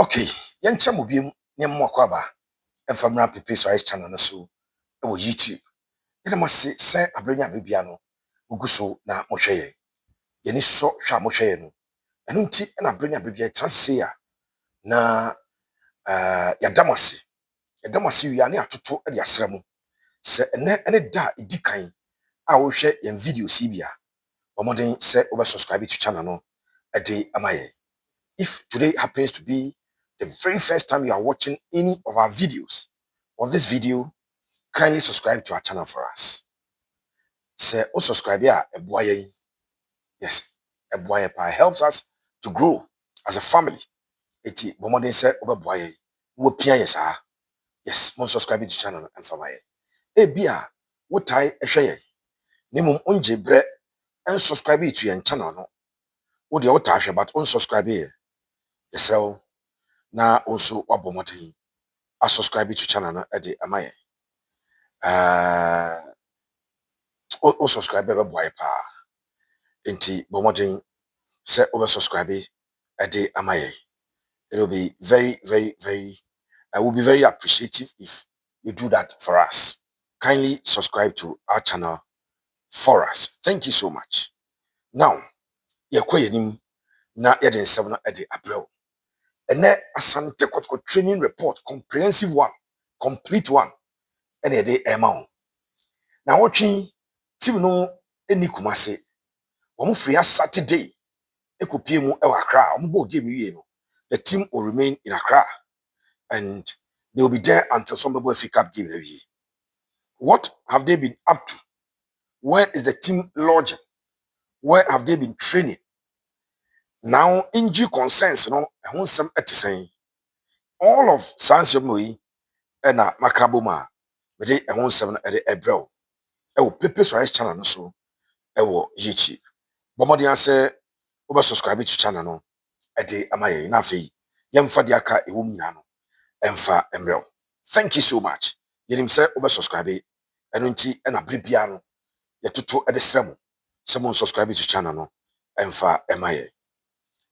Okay, yɛnkyɛ mo biem ne mo akɔ aba ɛmfa mmra Pepe Soares channel no so ɛwɔ YouTube. Yɛde mo ase sɛ abrɛnya abrebia no mugu so na mohwɛ yɛn. Yɛni sɔ hwɛ a mohwɛ yɛn no. Ɛno nti ɛna abrɛnya abrebia ɛtra se a na yɛda mo ase. Yɛda mo ase wie a ne atoto ɛde asrɛ mo. Sɛ ɛnɛ ɛne da a ɛdi kan a wohwɛ yɛn videos yi bi a, ɔmmɔden sɛ wobɛ subscribe to channel no ɛde ama yɛn. If today happens to be the very first time you are watching any of our videos or this video, kindly subscribe to our channel for us. Say, oh, subscribe here, yes, a boy helps us to grow as a family. Eti, bomodin say, obe wo pia yes, mon subscribe to channel and famaye. Bia, what tie a share, nimum unje bre, and subscribe to your channel no. What the otasha, but unsubscribe here. Yes, so now also wabomotin. I subscribe to channel no ede amaye. O subscribe be boy pa. Enti bomodin say over subscribe ede amaye. It will be very I will be very appreciative if you do that for us. Kindly subscribe to our channel for us. Thank you so much. Now, yenim na yeden nsem no ede abrel. Ene asante kotko training report, comprehensive one, complete one. Ene ede ema. Na wotwe team no eni kumase. Omo free Saturday ekopie mu ewa Accra. Omo bo game wie no. The team will remain in Accra and they will be there until somebody will pick up game review. What have they been up to? Where is the team lodging? Where have they been training? Now injury concerns no ehun sem etisen. All of Sansomoi and Makabuma mede ehun sem no ede ebrel. Ewo Pepe Soares channel no so ewo YouTube. Bomodi say oba subscribe to channel no ede amaye na afei yemfa de aka ewo nyina no emfa emrel. Thank you so much. Yenim say oba subscribe eno nti na brebia no yetoto ede sremo. Se mo subscribe to channel no emfa emaye.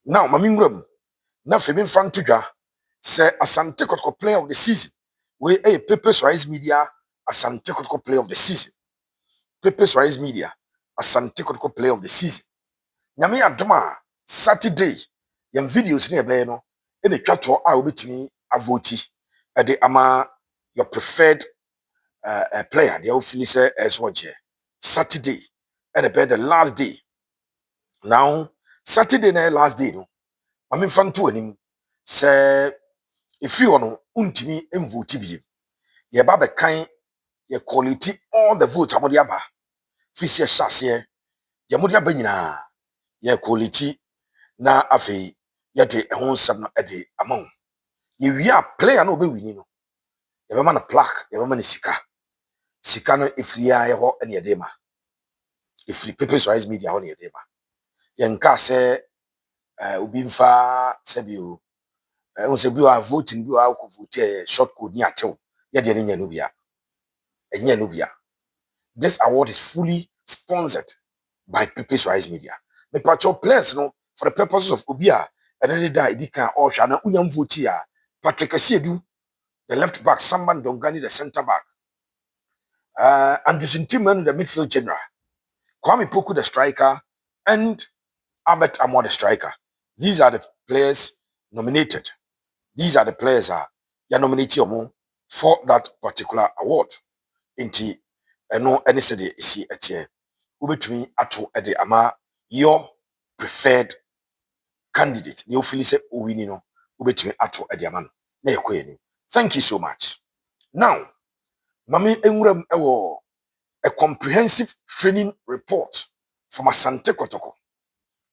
Now mami nwram na fe mfa ntodwa say Asante Kotoko player of the season. We Pepe Soares Media Asante Kotoko player of the season. Pepe Soares Media Asante Kotoko player of the season. Nyame adoma Saturday yam videos ne ebe no e na twato a obetimi avoti ede ama your preferred player they will finish as watch Saturday and be the last day. Now Saturday na last day no mame fanto anim say if you ono untimi envoti bi ye ba be kan ye quality all the votes amodi aba fisi ye hyase ye modi aba nyina ye quality na afei ye de ehon nsam no ede amon ye wi a player no be wini no ye be ma na plaque ye be ma na sika no ifria ye ho ene ye de ma ifri Pepe Soares Media ho ne ye de ma ye nka se obi mfa se bi o se bi o voting bi o ko vote short code ni atew ye de nya no bia enya no bia. This award is fully sponsored by Pepe Soares Media. Me patcho players no for the purposes of obia and any day di kan all hwa na unyam vote ya Patrick Asiedu the left back, Samban Dongani the center back, Anderson Timan the midfield general, Kwame Poku the striker, and Albert Amor the striker. These are the players nominated. These are the players you nominate for that particular award. Inti no any said isi etie ubetumi ato ede ama your preferred candidate. The officially say wini no ubetumi ato ede ama no na yekoye. Thank you so much. Now, Mami Enwuram ewo a comprehensive training report from Asante Kotoko.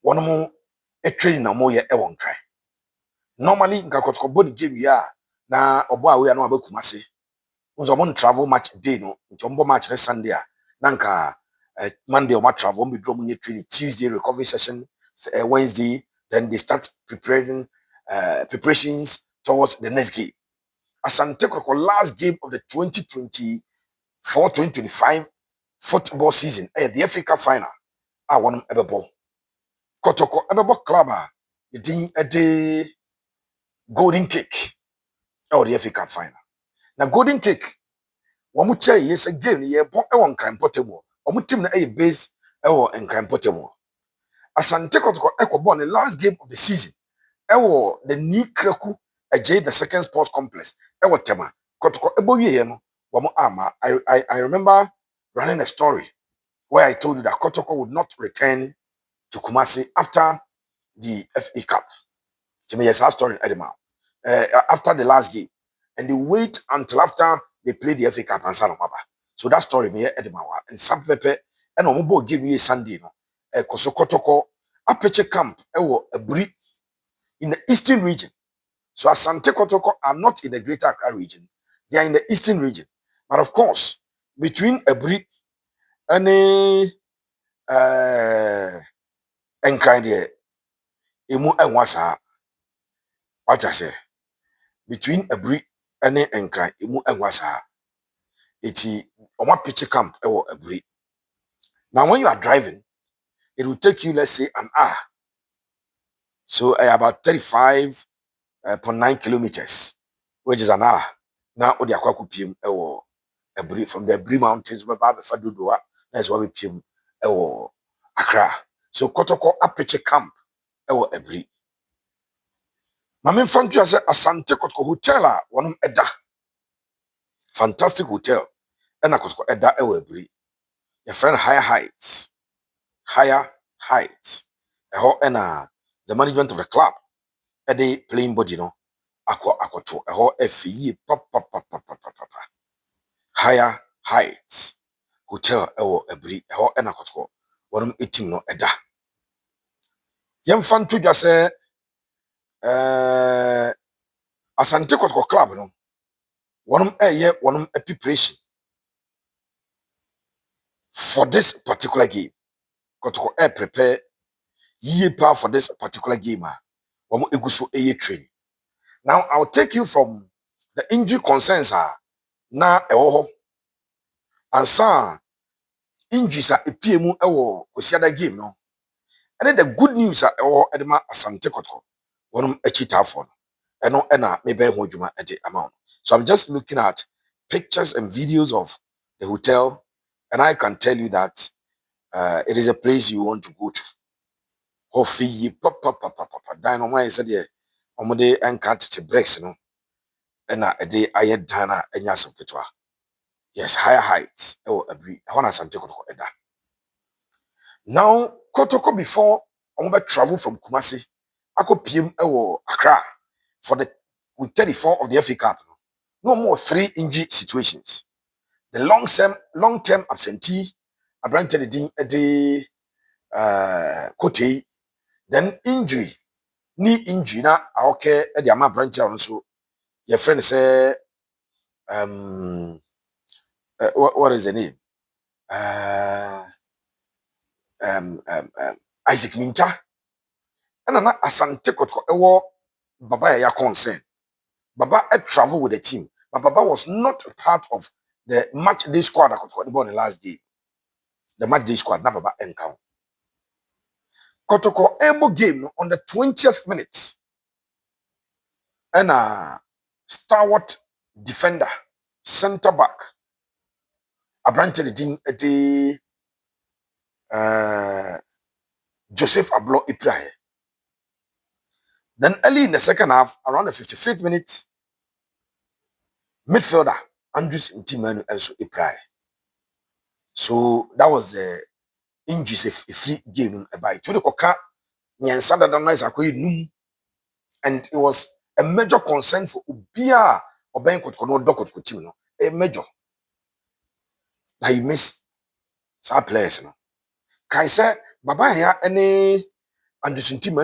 One more a training na mo ye ewo nkran. Normally nka Kotoko body game ya na obo a we na abakumase. Unzo mo travel match day no, nti ombo match na Sunday a na nka Monday o ma travel mo drum nye training, Tuesday recovery session, Wednesday then they start preparing preparations towards the next game. Asante Kotoko last game of the 2024-2025 football season the FA Cup final one ebebo Kotoko ebebo club the din ede golden cake ɛwɔ the FA Cup final. Na golden cake wɔn kyɛ yɛ sɛ game no yɛbɔ ɛwɔ Nkran mu. Wɔn team no ɛyɛ base ɛwɔ Nkran mu. Asante Kotoko ɛkɔbɔ ne last game of the season ɛwɔ the Ni Kreku Ajay the second sports complex ɛwɔ Tema. Kotoko ɛbɔ wie no wɔn ama. I remember running a story where I told you that Kotoko would not return to Kumasi after the FA Cup. So yes, our story after the last game, and they wait until after they play the FA Cup and Sanomaba. So that story me Edemawa and some pepe and Omubo give me Sunday no. Koso Kotoko Apeche camp a Buri in the eastern region. So Asante Kotoko are not in the Greater Accra region; they are in the eastern region. But of course, between a Buri and a kind of emu and wasa what I say between Abri and Nkran emu and wasa. Eti oma pitch camp ewo Abri. Now when you are driving, it will take you, let's say, an hour. So about 35.9 kilometers, which is an hour. Now odi akwaku piem ewo Abri from the Abri mountains we ba befa dodoa. That's why we piem ewo Accra. So Kotoko apitch camp ewo Abri. Mame fantu ase Asante Kotoko hotel a wonum eda. Fantastic hotel. And Kotoko eda ewo Abri. Your friend Higher Heights. Higher Heights. The management of the club. They playing body no. Akwato. FE. Higher Heights. Hotel ewo Abri. And Kotoko. Wonum eating no eda. Yem fantu jase Asante Kotoko club no. Wonum preparation for this particular game. Kotoko prepare ye power for this particular game. Womu eguso train. Now I'll take you from the injury concerns na ewo and sa injuries epiemu ewo osiada game no. And then the good news ewo edema Asante Kotoko wonum achita for no ena mebe ho dwuma ede amount. So I'm just looking at pictures and videos of the hotel, and I can tell you that it is a place you want to go to. Hofi dynamite said yeah, omode enka tete breaks no, ena ede aye dana enya sepetwa. Yes, Higher Heights Abri hona Asante Kotoko eda. Now Kotoko before omobe travel from Kumasi ako piem Accra for the with 34 of the FA Cup. No more 3 injury situations. The long-term absentee, Abrante the Kote, then injury, knee injury na okay, the ama branch also. Your friend say, what is the name? Isaac Mincha. And na Asante Kotoko ewo Baba ya concern. Baba had traveled with the team, but Baba was not a part of the match day squad that Kotoko the last day. The match day squad, na Baba encounter. Kotoko able game on the 20th minute. And a stalwart defender, center back, Abrante the Joseph Ablo Iprahe. Then early in the second half, around the 55th minute, midfielder Andrews Ntimanu also Iprahe. So that was the injuries a free game by Tudekoka Nyansada Danais Num, and it was a major concern for Ubia or Ben Kotkono Dokot Coutinho. A major that you miss some players. No? Kai say Baba here any Anderson team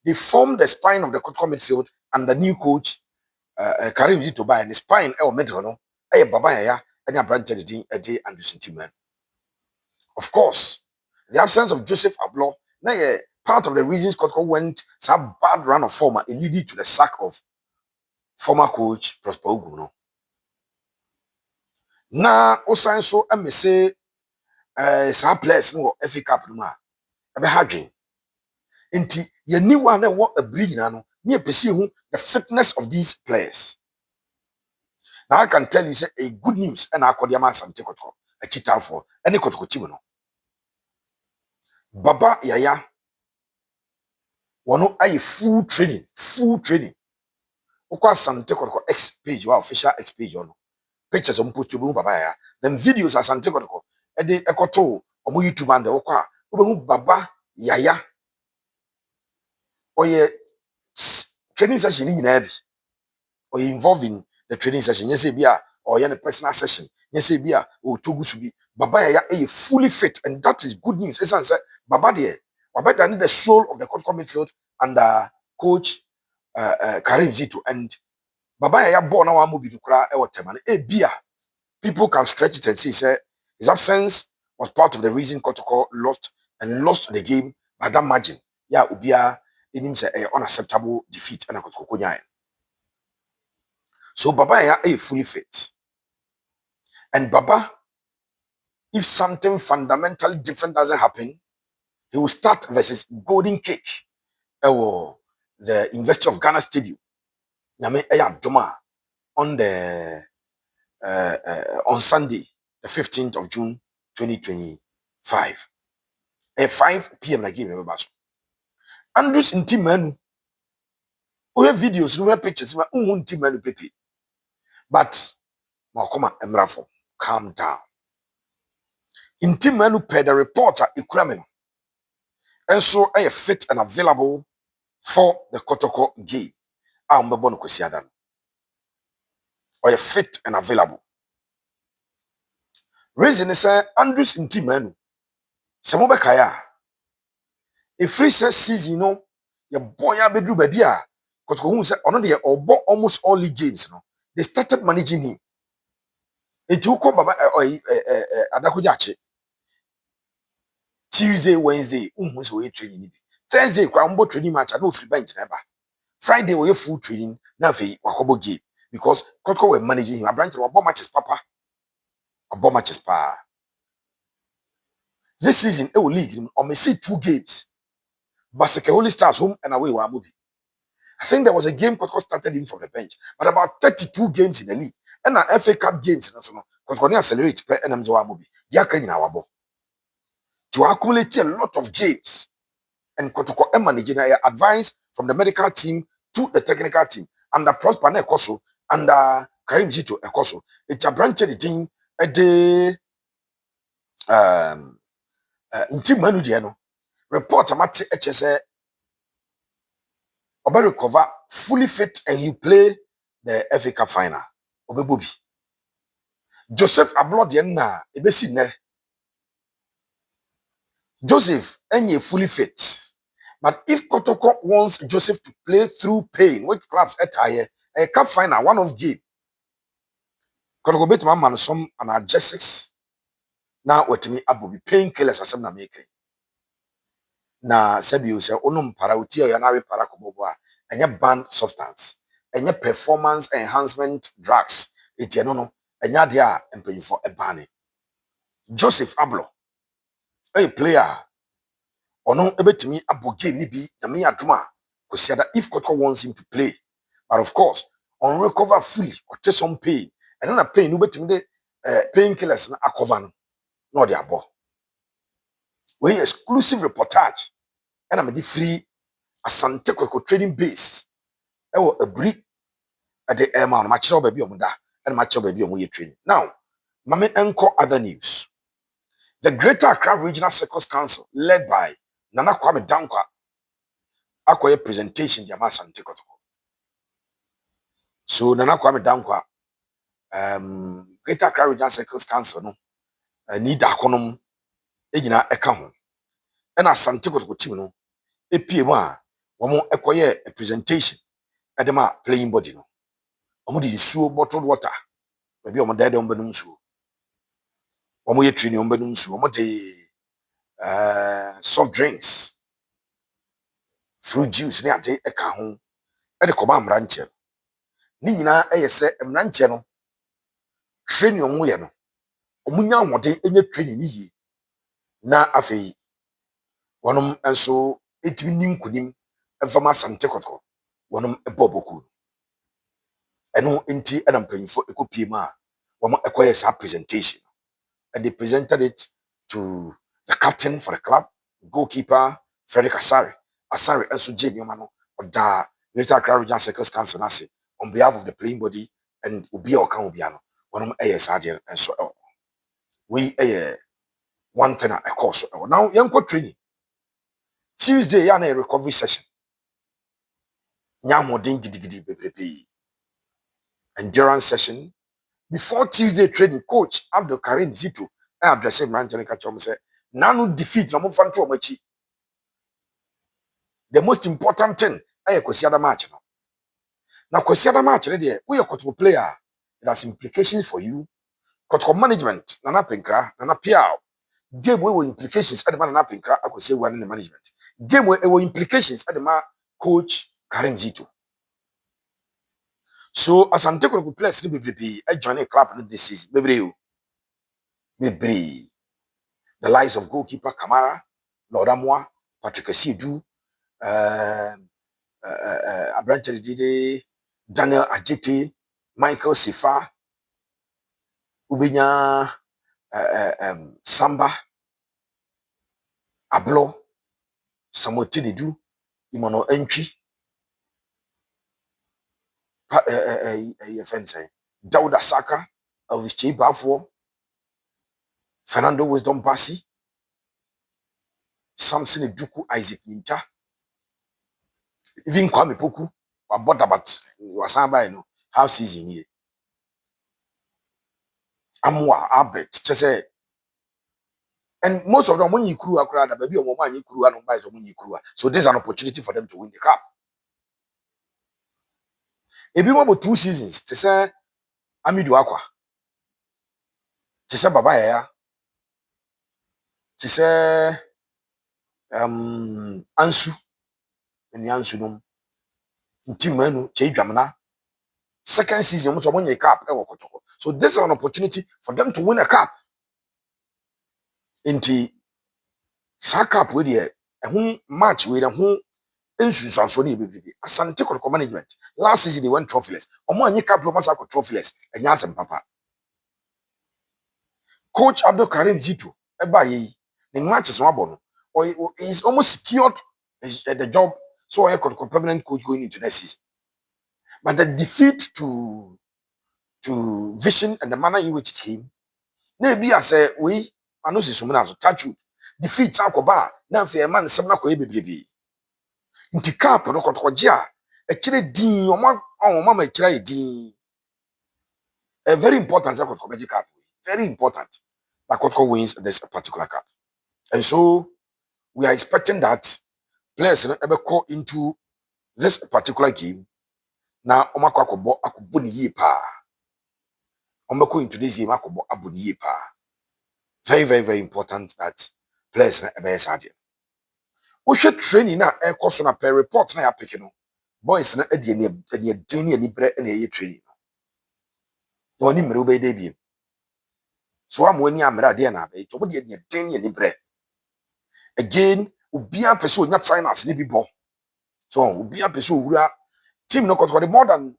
they formed the spine of the Kotko midfield and the new coach Karim Zito by and the spine middle no. Hey Baba here any branch a day Anderson team. Of course, the absence of Joseph Ablo, now part of the reasons Kotko went some bad run of form and leading to the sack of former coach Prosper Uguno. Now, osan so me say some players no FA Cup no ma ebe hadwen. Nti ye ni wa na wo abri nyina no near pursue who the fitness of these players. Now I can tell you say a good news and I call the man Sante Kotoko a cheetah for any Kotoko Timono. Baba Yaya wano a full training. Ukwa Sante Kotoko X page or official X page on pictures on post to Baba Yaya. Then videos are Sante Kotoko. Ede ekoto omo YouTube and okwa ubehu Baba Yaya oye training session in bi or involved in the training session yes bia or a personal session yes bia o togu subi Baba Yaya fully fit and that is good news. Esan say Baba there Baba need the soul of the Kotoko midfield and coach Karim Zito and Baba Yaya born na wa mo bi dukra e wotem an bia people can stretch it and say his absence was part of the reason Kotoko lost the game by that margin. Yeah, ubia it means unacceptable defeat and Kotoko kunya. So Baba Yaya fully fit. And Baba, if something fundamentally different doesn't happen, he will start versus Golden Cake or the University of Ghana Stadium. Nyame Doma on the on Sunday, the 15th of June, 2025. At 5 p.m. na game remember so. Andrews in team manu. We have videos, we have pictures, we have team manu pepe. But Makoma Emrafo, calm down. In team manu per the reporter Ikramen. And so I am fit and available for the Kotoko game. I'm born Kwesiadan. Or fit and available. Reason is Andrews in team manu. Samoba Kaya. A free season, your boy Abedru Babia. Kotoko who said, on the almost all league games, they started managing him. It took Baba Adakujache. Tuesday, Wednesday, we training. Thursday, Kwambo training match, I know free bench never. Friday, we full training, now for Wakobo game. Because Kotoko were managing him. A branch of matches, Papa. A matches, Pa. This season, it will league him, or may see 2 games. Baseke Holy Stars home and away were moving. I think there was a game Kotoko started him from the bench, but about 32 games in the league. And an FA Cup games, Kotoko accelerate per NM's Wamobi. They are in our ball. To accumulate a lot of games. And Kotoko managing advice from the medical team to the technical team. And the Prosper Nekoso and Karim Zito Ekoso. It's a branch of the team at the in team manu reports about HSA Obe recover fully fit and you play the FA Cup final. Obe Bobby. Joseph Ablod na ebesi ne. Joseph enye fully fit. But if Kotoko wants Joseph to play through pain, which clubs attire a cup final, one of game. Kotoko bet man some analgesics. Now what me abobi painkillers asem na make. Na Sebio say onum para uti ya na we para kobobo a enye banned substance. Enye performance enhancement drugs. Eti no enya de a empanyfo ebane. Joseph Ablo a player ono ebetimi abo game ni bi na me adoma kwesiada if Kotoko wants him to play. But of course, on recover fully or take some pain. And then a pain no betimi de painkillers na akova no de abo. We exclusive reportage and I'm free Asante Kotoko training base. Ewo abri at the air man match no baby omuda and match no baby omu ye training. Now, mame enko other news. The Greater Accra Regional Circus Council, led by Nana Kwame Dankwa, acquire presentation the Asante Kotoko. So Nana Kwame Dankwa, Greater Accra Regional Circus Council, no, need akonom, ejina eka ho. And Asante Kotoko team no, EPA one acquire a presentation at the playing body no. Omo di suo bottled water, maybe omo dead on benum suo. Omo ye training on benum suo, omo de soft drinks, fruit juice ne ade eka ho e de koba amranche ni nyina se amranche no training omo ye no omunya hode enye training ni yi na afei wonom enso etimi ninkunim emfama Asante Kotoko wɔnom ɛbɔ boku ɛno nti ɛna mpanyinfo ɛkɔpie mu a wɔn ɛkɔyɛ saa presentation and they presented it to the captain for the club, goalkeeper Frederick Asare also gye nneɛma no ɔda Greater Accra Regional Circles Council n'ase on behalf of the playing body and obi a ɔka obia no wɔnom ɛyɛ saa deɛ nso ɛwɔ wei ɛyɛ one thing a ɛkɔɔ so ɛwɔ now yɛnkɔ training Tuesday yɛ a recovery session nya ahoɔden gidigidi bebrebe endurance session before Tuesday training coach Abdul Karim Zito address mmeranteɛ no ka kyerɛ wɔn sɛ nanu defeat na momfa nto wɔn akyi the most important thing ɛyɛ kwasiada match no na kwasiada match no deɛ woyɛ kɔtɔkɔ player it has implications for you kɔtɔkɔ management nana penkra nana piao game wey wɔ implications ɛde ma nana penkra akwasi ewura ne management game wey ɛwɔ implications ɛde ma coach Karim Zito so asante kɔtɔkɔ players no bebree join club no this season bebree the likes of goalkeeper Kamara Lord Amoa Patrick Asiedu Abranche Dide Daniel Ajete Michael Sifa Ubenya Samba Ablo Samotinedu Imono Entry Dauda Saka Elvis Chibafo Fernando Wisdom Bassi Samson Eduku Isaac Minta even Kwame Poku about but wasan by no half season here Amwa Albert say and most of them when you crew akra that baby or man you crew and buy some you crew so this is an opportunity for them to win the cup e be about 2 seasons to say Amidu Akwa to say Baba Yaya to say Ansu and Ansu no team manu Chedwamna second season mo so won cup e wokotoko so this is an opportunity for them to win a cup inti sa cup we de ehun match we de ho ensusuaso na ebebebe asante kɔkɔ management last season they went trophyless omo anyi cup o masa kɔ trophyless enya asem papa coach Abdul Karim Zito eba yi the matches no abɔ no or is almost secured the job so he could permanent coach going into next season but the defeat to Vision and the manner in which it came na bi ase we ano si sumuna so touch defeat akoba na mfe man nsem na koye bebrebe nti cap no kotokogye a ekire din omo ma ekire din a very important kotokogye cap very important that Kotoko wins this particular cup and so we are expecting that players ebe call into this particular game na omakwa akobo ni yi pa ombeko into this game akobo abo ni yi pa very very very important that players na ebe sade wo hwe training na ekoso na per report na ya pick no boys na ade ni ani bre na ye training no oni mre obe de bi so am wani amra de na be to bo de ni ani bre again obia pese onya finals ni bi bo so obia pese owura team no kotoko more than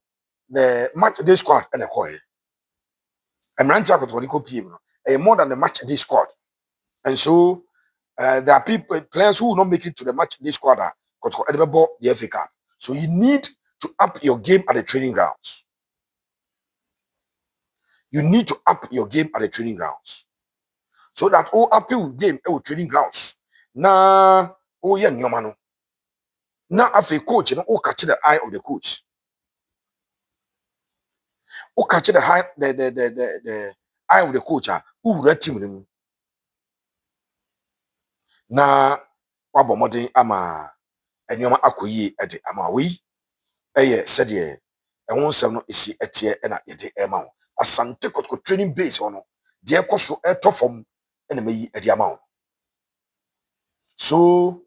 the match day squad and a koy emrancha kotoko ko pm no more than the match day squad and so there are people players who will not make it to the match day squad kotoko edebebo the FA Cup so you need to up your game at the training grounds you need to up your game at the training grounds so that up your game at training grounds na ye nyoma no na afi coach no catch the eye of the coach catch the eye of the coach who red team no na wabɔ mmɔden ama nneɛma akɔyie de ama wei ɛyɛ sɛdeɛ ɛho nsɛm no esi ɛteɛ ɛna yɛde ɛma wo asante kɔtɔkɔ training base hɔ no deɛ ɛkɔ so ɛtɔ fam ɛna mayi ɛde ama wo so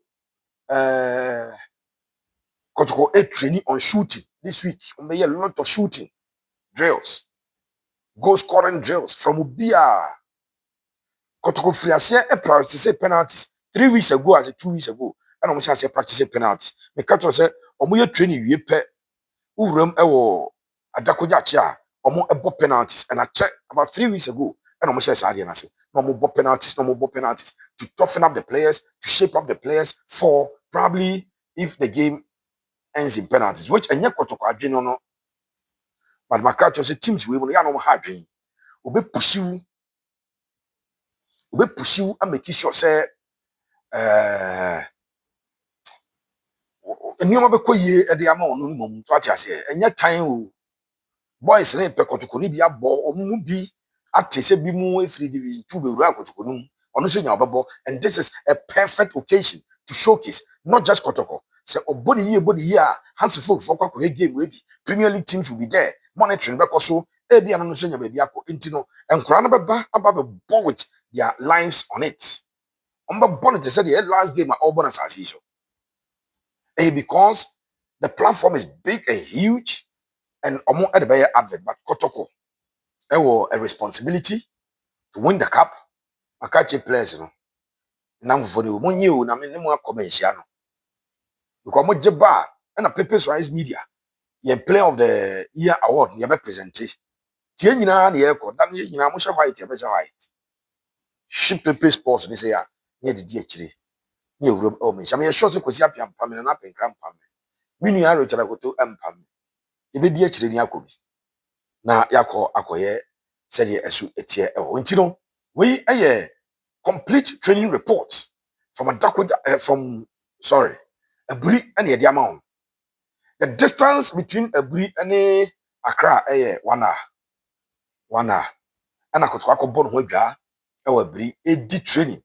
kɔtɔkɔ training on shooting this week ɔmɛyɛ a lot of shooting drills goal scoring drills from obia kɔtɔkɔ firi aseɛ practice penalties 2 weeks ago and almost as a practice penalties me catch say omo ye training wie pe uwuram ewo adakoja achi a omo ebo penalties and I checked about 3 weeks ago and almost says I didn't say no more penalties, no more penalties to toughen up the players, to shape up the players for probably if the game ends in penalties, which and yet no. But my culture say teams we will no hard dream. We push you and make sure say nneɛma bɛkɔ yie de ama ɔno no mmom to ate aseɛ ɛnyɛ tan o boys ne pɛ kɔtɔkɔ no bi abɔ ɔmo mu bi ate sɛ bi mu efiri de tu bewura kɔtɔkɔ no mu ɔno nso nya ɔbɛbɔ and this is a perfect occasion to showcase not just kɔtɔkɔ sɛ ɔbɔ ne yie a Hansi Folk fɔ kɔ akɔyɛ game wei bi Premier League teams will be there monitoring bɛkɔ so ebi ano no nso nya baabi akɔ nti no nkora no bɛba aba bɛbɔ with their lives on it ɔmo bɛbɔ no te sɛ deɛ last game a ɔbɔ no asase yi so. Because the platform is big and huge and omo at the advert but kotoko a responsibility to win the cup akache players no nam for the monye o na me ne mo akomensia no because mo jeba na Pepper's Rise Media ye player of the year award ye be present tie nyina na ye ko dan ye nyina mo hye white ye be hye white ship Pepe Sports ni say ya ye de di akire ye wuro o me me sure say kwesi apia pam na penkram pam minu ya Richard Akoto empam ebedi akire ni akobi na yakọ akoye sɛdeɛ ɛso etie ɛwɔ nti no wei ɛyɛ complete training report from from sorry aburi ɛna yɛde ama wɔn the distance between aburi ɛne Accra ɛyɛ 1 hour ɛna kɔtɔ akɔbɔ ne ho adwa ɛwɔ aburi edi training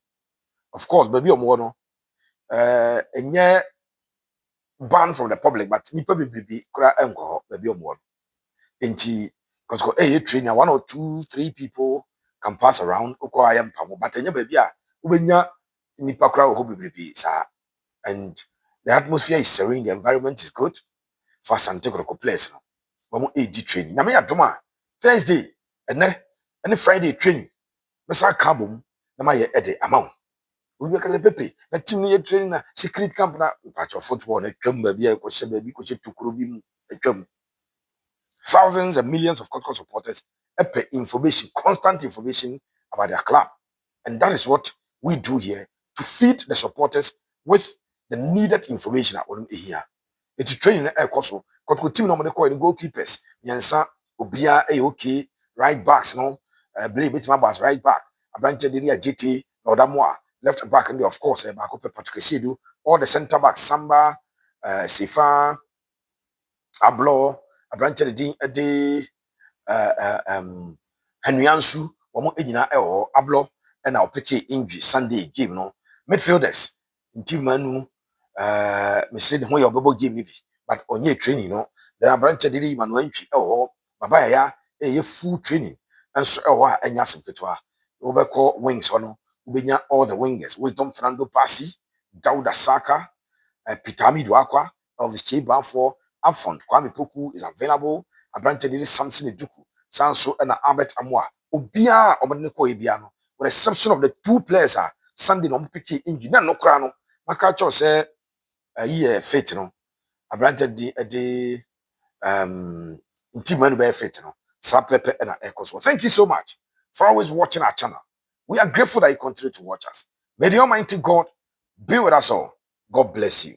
of course baabi a wɔn wɔ no ɛnyɛ ban from the public but nipa bebree kora ɛnkɔ hɔ baabi a wɔn wɔ no nti because a trainer 1 or 2 3 people can pass around oko ayam pamo but enya baby a ubenya nipa kra ho bebrebe sa and the atmosphere is serene the environment is good for Asante Kotoko players no bomo AG training na me adoma Thursday ene Friday training me sa kabom na ma ye ede amount we ka pepe na team no ye training na secret camp na patch of football na twam ba bia ko hye ba bi ko hye tukuro bi mu twam thousands and millions of Kotoko supporters information, constant information about their club. And that is what we do here to feed the supporters with the needed information at here. It's training air course. Kotoko team normally call the goalkeepers. Yansa, Obia, okay, right backs, no, Blade Bitmabas, right back, a branch of the GT, Nordamoa, left back, and of course, Bakope Patrick all the centre backs, Samba, Sifa, Ablo, a branch of the Henryansu, wɔn nyinaa ɛwɔ Ablo ɛna ɔpeke injury Sunday game no midfielders nti manu mesɛ ne ho yɛ ɔbɛbɔ game ni bi but ɔnyɛ training no then aberante de Emmanuel Ntwi ɛwɔ hɔ baba yɛya ɛyɛ full training nso ɛwɔ a ɛnya asɛm ketewa wobɛkɔ wings hɔ no wobɛnya all the wingers Wisdom Fernando Pasi Dauda Saka Peter Amidu Akwa Elvis Chebanfo Afont Kwame Poku is available aberante de Samson Eduku Sanso and Albert Amwa. Obia omeneko ebia no. With exception of the 2 players are Sunday no picky injury na no kra no. Maka cho say ye fit no. Abrante de intimate be fit no. Sa pepe and echoes. Thank you so much for always watching our channel. We are grateful that you continue to watch us. May the Almighty God be with us all. God bless you.